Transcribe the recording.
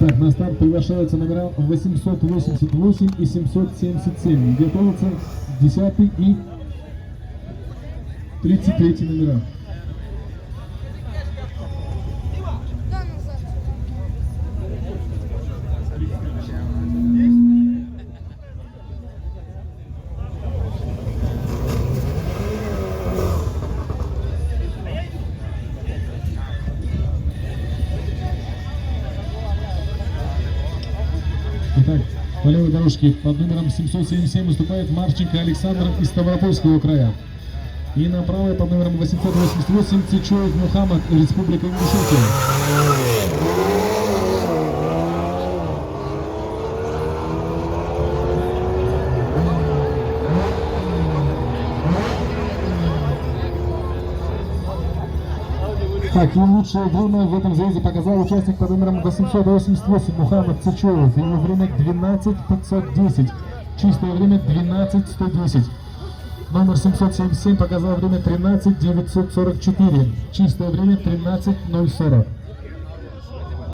Так, на старт приглашаются номера 888 и 777. Готовятся 10 и 33 номера. Итак, по левой дорожке под номером 777 выступает Марченко Александр из Ставропольского края. И на правой под номером 888 Цичоев Мухаммад, Республика Ингушетия. Так, и лучшее время в этом заезде показал участник под номером 888 Мухаммад Цичоев. Его время 12:510. Чистое время 12:110. Номер 777 показал время 13:944. Чистое время 13:040.